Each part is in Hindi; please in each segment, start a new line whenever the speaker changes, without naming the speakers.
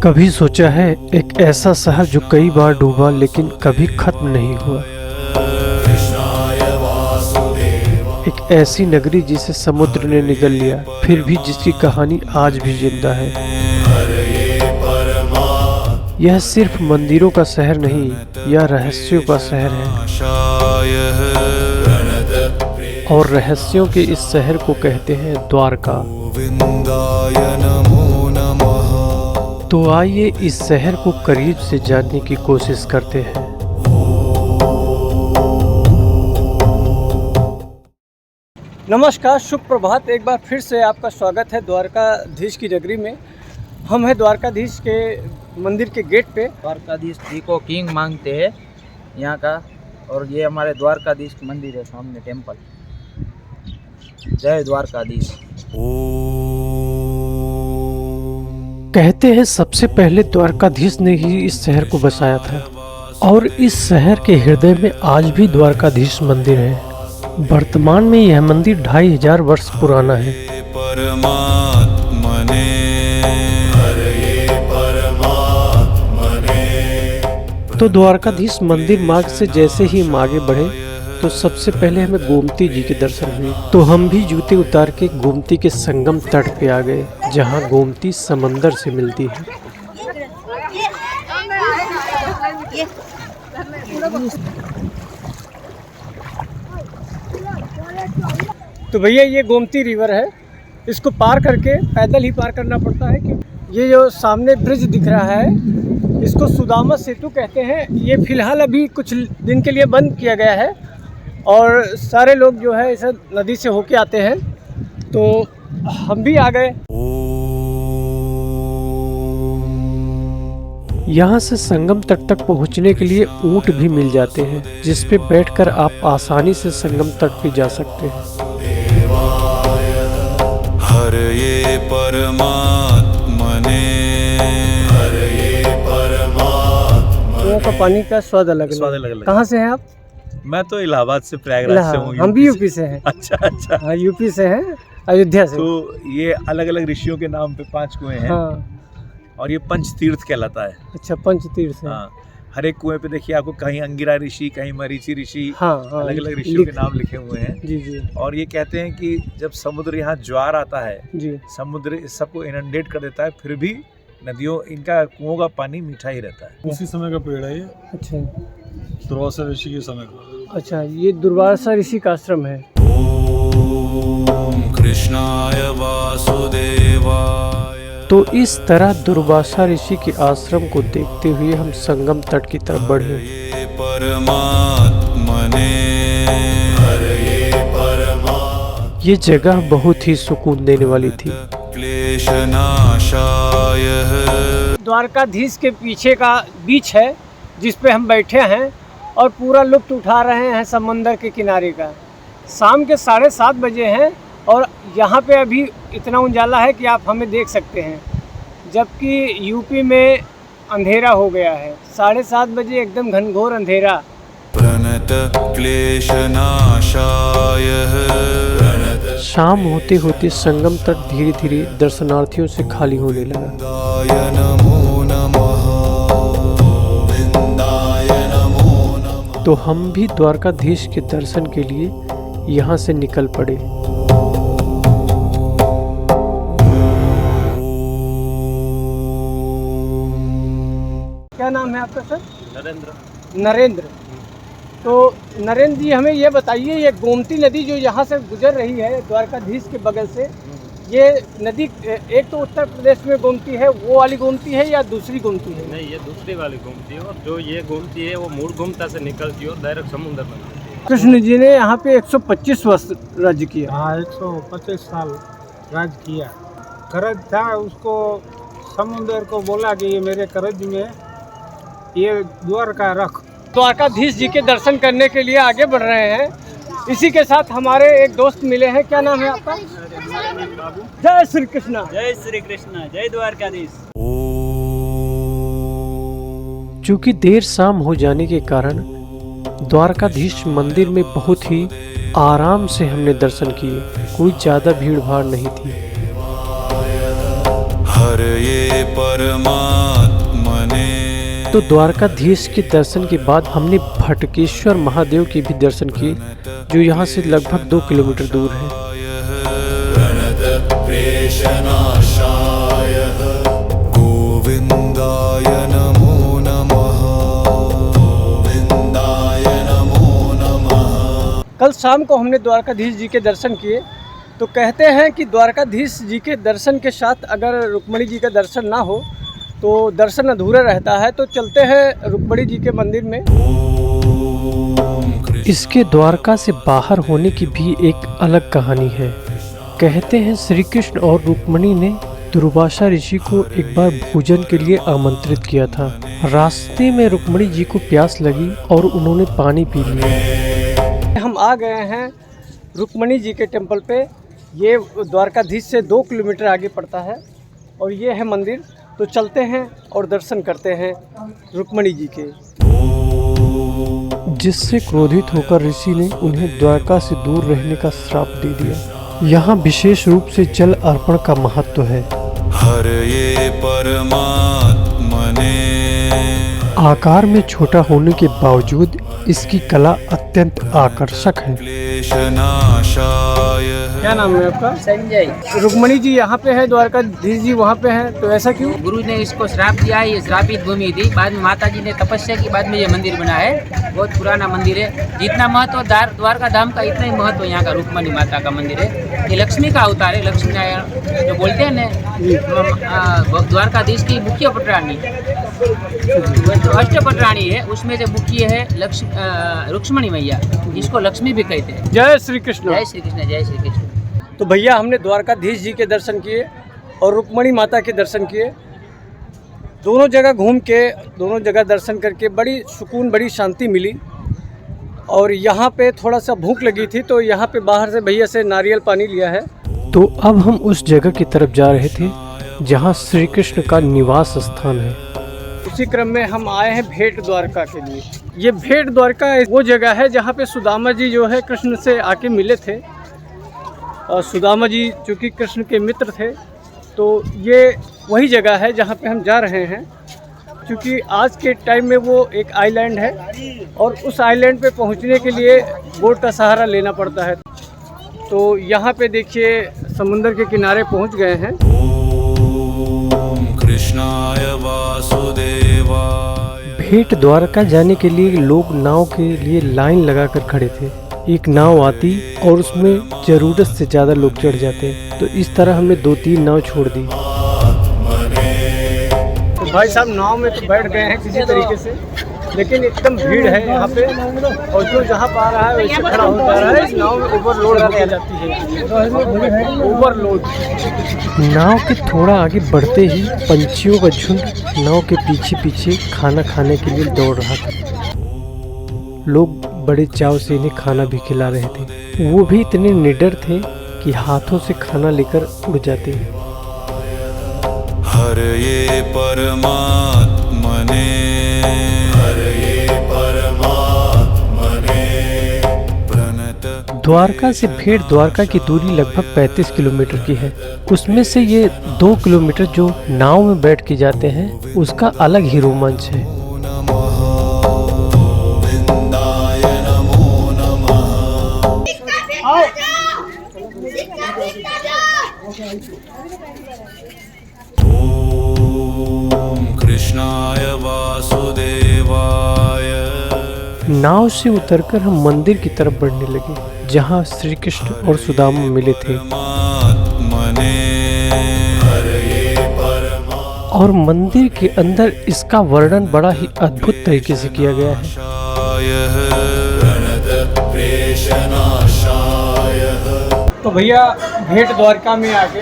कभी सोचा है एक ऐसा शहर जो कई बार डूबा लेकिन कभी खत्म नहीं हुआ। एक ऐसी नगरी जिसे समुद्र ने निगल लिया फिर भी जिसकी कहानी आज भी जिंदा है। यह सिर्फ मंदिरों का शहर नहीं, यह रहस्यों का शहर है और रहस्यों के इस शहर को कहते हैं द्वारका। तो आइए इस शहर को करीब से जानने की कोशिश करते हैं।
नमस्कार, शुभ प्रभात। एक बार फिर से आपका स्वागत है द्वारकाधीश की नगरी में। हम हैं द्वारकाधीश के मंदिर के गेट पे।
द्वारकाधीश जी को किंग मांगते हैं यहाँ का, और ये हमारे द्वारकाधीश मंदिर है सामने टेम्पल। जय द्वारकाधीश।
कहते हैं सबसे पहले द्वारकाधीश ने ही इस शहर को बसाया था और इस शहर के हृदय में आज भी द्वारकाधीश मंदिर है। वर्तमान में यह मंदिर 2500 वर्ष पुराना है। तो द्वारकाधीश मंदिर मार्ग से जैसे ही हम आगे बढ़े तो सबसे पहले हमें गोमती जी के दर्शन हुए। तो हम भी जूते उतार के गोमती के संगम तट पे आ गए, जहाँ गोमती समंदर से मिलती है।
तो भैया ये गोमती रिवर है, इसको पार करके पैदल ही पार करना पड़ता है। क्योंकि ये जो सामने ब्रिज दिख रहा है इसको सुदामा सेतु कहते हैं। ये फिलहाल अभी कुछ दिन के लिए बंद किया गया है और सारे लोग जो है इस नदी से होके आते हैं। तो हम भी आ गए।
यहाँ से संगम तट तक पहुँचने के लिए ऊँट भी मिल जाते हैं, जिस पे बैठकर आप आसानी से संगम तट पे जा सकते हैं।
हरे परमात्मने, हरे परमात्मने।
का पानी का स्वाद अलग अलग। कहाँ से हैं आप?
मैं तो इलाहाबाद से, प्रयागराज से हूँ।
हम भी यूपी से हैं।
अच्छा।
हाँ, यूपी से हैं, अयोध्या से।
तो ये अलग अलग ऋषियों के नाम पे 5 कुएं हैं।
हाँ।
और ये पंचतीर्थ कहलाता है।
अच्छा, पंचतीर्थ है।
हाँ, हर एक कुएं पे देखिए आपको कहीं अंगिरा ऋषि, कहीं मरीचि ऋषि,
हाँ,
अलग अलग ऋषियों के नाम लिखे हुए हैं।
जी।
और ये कहते हैं कि जब समुद्र यहाँ ज्वार आता है
जी,
समुद्र इस सबको इनंडेट कर देता है, फिर भी नदियों, इनका कुओं का पानी मीठा ही रहता है।
उसी समय का पेड़ है ये।
अच्छा,
दुर्वासा ऋषि के समय का।
अच्छा, ये दुर्वासा ऋषि का आश्रम है।
ओम कृष्णाय वासुदेवाय।
तो इस तरह दुर्वासा ऋषि के आश्रम को देखते हुए हम संगम तट की तरफ बढ़े।
परमात्मने, हरे परमात्मने।
ये जगह बहुत ही सुकून देने वाली थी।
क्लेशनाशाय।
द्वारकाधीश के पीछे का बीच है जिस पे हम बैठे हैं और पूरा लुत्फ उठा रहे हैं समंदर के किनारे का। शाम के 7:30 बजे हैं और यहाँ पे अभी इतना उजाला है कि आप हमें देख सकते हैं, जबकि यूपी में अंधेरा हो गया है। 7:30 बजे एकदम घनघोर अंधेरा।
प्रणत क्लेशनाशाय।
शाम होते होते संगम तट धीरे धीरे दर्शनार्थियों से खाली होने लगा।
नमो नमः।
तो हम भी द्वारकाधीश के दर्शन के लिए यहाँ से निकल पड़े।
क्या नाम है आपका सर?
नरेंद्र।
नरेंद्र। तो नरेंद्र जी, हमें ये बताइए, ये गोमती नदी जो यहाँ से गुजर रही है द्वारकाधीश के बगल से, ये नदी एक तो उत्तर प्रदेश में गोमती है, वो वाली गोमती है या दूसरी गोमती है?
नहीं, ये दूसरी वाली गोमती है। और जो ये गोमती है वो मूल गोमता से निकलती है और डायरेक्ट समुद्र में मिलती है।
कृष्ण जी ने यहाँ पे 125 वर्ष राज्य किया।
हाँ, 125 साल राज किया। करज था, उसको समुद्र को बोला कि ये मेरे करज में ये द्वारका रख।
द्वारकाधीश जी के दर्शन करने के लिए आगे बढ़ रहे हैं। इसी के साथ हमारे एक दोस्त मिले हैं। क्या नाम है आपका? जय श्री कृष्णा।
जय श्री कृष्णा, जय द्वारकाधीश।
चूँकि देर शाम हो जाने के कारण द्वारकाधीश मंदिर में बहुत ही आराम से हमने दर्शन किए। कोई ज़्यादा भीड़ भाड़ नहीं थी।
हरये परमात्मने।
तो द्वारकाधीश के दर्शन के बाद हमने भटकेश्वर महादेव के भी दर्शन किए, जो यहाँ से लगभग 2 किलोमीटर दूर है।
प्रेषनाशाय गोविन्दाय नमो नमः। गोविन्दाय नमो नमः।
कल शाम को हमने द्वारकाधीश जी के दर्शन किए। तो कहते हैं कि द्वारकाधीश जी के दर्शन के साथ अगर रुक्मणी जी का दर्शन ना हो तो दर्शन अधूरा रहता है। तो चलते हैं रुक्मणी जी के मंदिर में।
इसके द्वारका से बाहर होने की भी एक अलग कहानी है। कहते हैं श्री कृष्ण और रुक्मणी ने दुर्वासा ऋषि को एक बार भोजन के लिए आमंत्रित किया था। रास्ते में रुक्मणी जी को प्यास लगी और उन्होंने पानी पी लिया।
हम आ गए हैं रुक्मणी जी के टेम्पल पे। ये द्वारकाधीश से 2 किलोमीटर आगे पड़ता है और ये है मंदिर। तो चलते हैं और दर्शन करते हैं रुक्मणी जी के।
जिससे क्रोधित होकर ऋषि ने उन्हें द्वारका से दूर रहने का श्राप दे दिया। यहाँ विशेष रूप से जल अर्पण का महत्व है।
हरये परमात्मने।
आकार में छोटा होने के बावजूद इसकी कला अत्यंत आकर्षक है।
क्लेशनाशाय।
क्या नाम है आपका?
संजय।
रुक्मणी जी यहाँ पे है, द्वारकाधीश जी वहाँ पे हैं, तो ऐसा क्यों?
गुरु ने इसको श्राप दिया है, ये श्रापित भूमि थी। बाद में माता जी ने तपस्या की, बाद में ये मंदिर बना है। बहुत पुराना मंदिर है। जितना महत्व द्वारका धाम का, इतना ही महत्व यहाँ का रुक्मणी माता का मंदिर है। ये लक्ष्मी का अवतार है। लक्ष्मी नारायण जो बोलते हैं ना, द्वारकाधीश की मुख्य पटरानी, जो अष्टपटरानी है, उसमें से मुख्य है रुक्मणी मैया, जिसको लक्ष्मी भी कहते हैं।
जय श्री कृष्ण।
जय श्री कृष्ण, जय श्री कृष्ण।
तो भैया हमने द्वारकाधीश जी के दर्शन किए और रुक्मणी माता के दर्शन किए। दोनों जगह घूम के, दोनों जगह दर्शन करके बड़ी सुकून, बड़ी शांति मिली। और यहाँ पे थोड़ा सा भूख लगी थी तो यहाँ पे बाहर से भैया से नारियल पानी लिया है।
तो अब हम उस जगह की तरफ जा रहे थे जहाँ श्री कृष्ण का निवास स्थान है।
उसी क्रम में हम आए हैं भेंट द्वारका के लिए। ये भेंट द्वारका वो जगह है जहाँ पे सुदामा जी जो है कृष्ण से आके मिले थे। और सुदामा जी चूँकि कृष्ण के मित्र थे, तो ये वही जगह है जहाँ पे हम जा रहे हैं। क्योंकि आज के टाइम में वो एक आइलैंड है और उस आइलैंड पे पहुँचने के लिए बोट का सहारा लेना पड़ता है। तो यहाँ पे देखिए समुद्र के किनारे पहुँच गए हैं।
ओम कृष्णाय वासुदेवाय।
भेंट द्वारका जाने के लिए लोग नाव के लिए लाइन लगाकर खड़े थे। एक नाव आती और उसमें जरूरत से ज़्यादा लोग चढ़ जाते। तो इस तरह हमने 2-3 नाव छोड़ दी।
तो भाई साहब नाव में तो बैठ गए हैं किसी तरीके से, लेकिन एकदम भीड़ है यहाँ पे। और जो जहाँ पा रहा है वैसे खड़ा होता रहा है। इस नाव में ओवरलोड हो जाती है, ओवरलोड।
नाव के थोड़ा आगे बढ़ते ही पंछियों का झुंड नाव के पीछे पीछे खाना खाने के लिए दौड़ रहा था। लोग बड़े चाव से इन्हें खाना भी खिला रहे थे। वो भी इतने निडर थे कि हाथों से खाना लेकर उड़ जाते।
हरये परमात्मने। हरये परमात्मने। प्रणत।
द्वारका से भेंट द्वारका की दूरी लगभग 35 किलोमीटर की है। उसमें से ये 2 किलोमीटर जो नाव में बैठ के जाते हैं उसका अलग ही रोमांच है।
ओम कृष्णाय वासुदेवाय।
नाव से उतरकर हम मंदिर की तरफ बढ़ने लगे जहाँ श्री कृष्ण और सुदामा मिले थे। और मंदिर के अंदर इसका वर्णन बड़ा ही अद्भुत तरीके से किया गया है।
तो भैया भेंट द्वारका में आके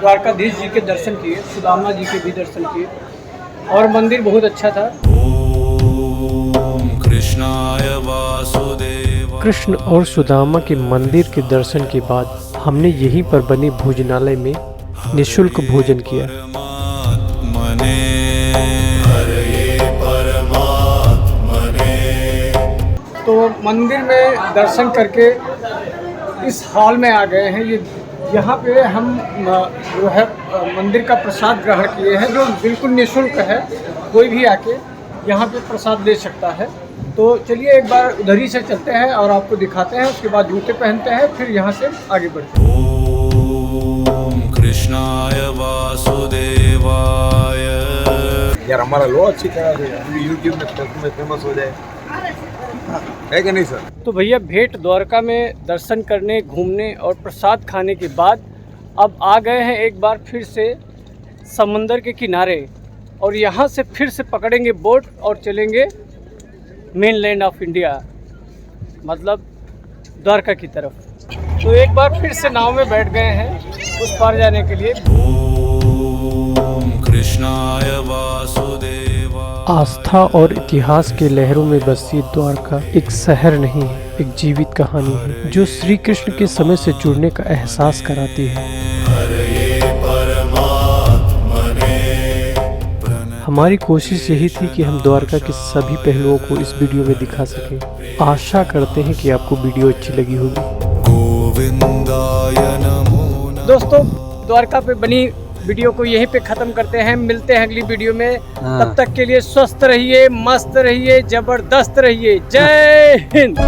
द्वारकाधीश जी के दर्शन किए, सुदामा जी के भी दर्शन किए और मंदिर बहुत अच्छा था।
कृष्ण और सुदामा के मंदिर के दर्शन के बाद हमने यहीं पर बने भोजनालय में निःशुल्क भोजन किया।
तो मंदिर में दर्शन करके इस हॉल में आ गए हैं। ये यहाँ पे हम जो है मंदिर का प्रसाद ग्रहण किए हैं, जो बिल्कुल निःशुल्क है। कोई भी आके यहाँ पे प्रसाद ले सकता है। तो चलिए एक बार उधर ही से चलते हैं और आपको दिखाते हैं, उसके बाद जूते पहनते हैं, फिर यहाँ से आगे बढ़ते हैं।
ओम कृष्णाय वासुदेवाय।
यार हमारा लो अच्छी तरह से यूट्यूब में फेमस हो जाए, है कि नहीं सर?
तो भैया भेंट द्वारका में दर्शन करने, घूमने और प्रसाद खाने के बाद अब आ गए हैं एक बार फिर से समंदर के किनारे, और यहाँ से फिर से पकड़ेंगे बोट और चलेंगे मेनलैंड ऑफ इंडिया, मतलब द्वारका की तरफ। तो एक बार फिर से नाव में बैठ गए हैं उस पार जाने के लिए।
ओम कृष्णाय वासुदेवाय।
आस्था और इतिहास के लहरों में बसी द्वारका एक शहर नहीं है, एक जीवित कहानी है जो श्री कृष्ण के समय से जुड़ने का एहसास कराती है। हमारी कोशिश यही थी कि हम द्वारका के सभी पहलुओं को इस वीडियो में दिखा सकें। आशा करते हैं कि आपको वीडियो अच्छी लगी होगी।
गोविंदाय नमो नमः।
दोस्तों, द्वारका पे बनी वीडियो को यहीं पे ख़त्म करते हैं। मिलते हैं अगली वीडियो में। तब तक के लिए स्वस्थ रहिए, मस्त रहिए, जबरदस्त रहिए। जय हिंद।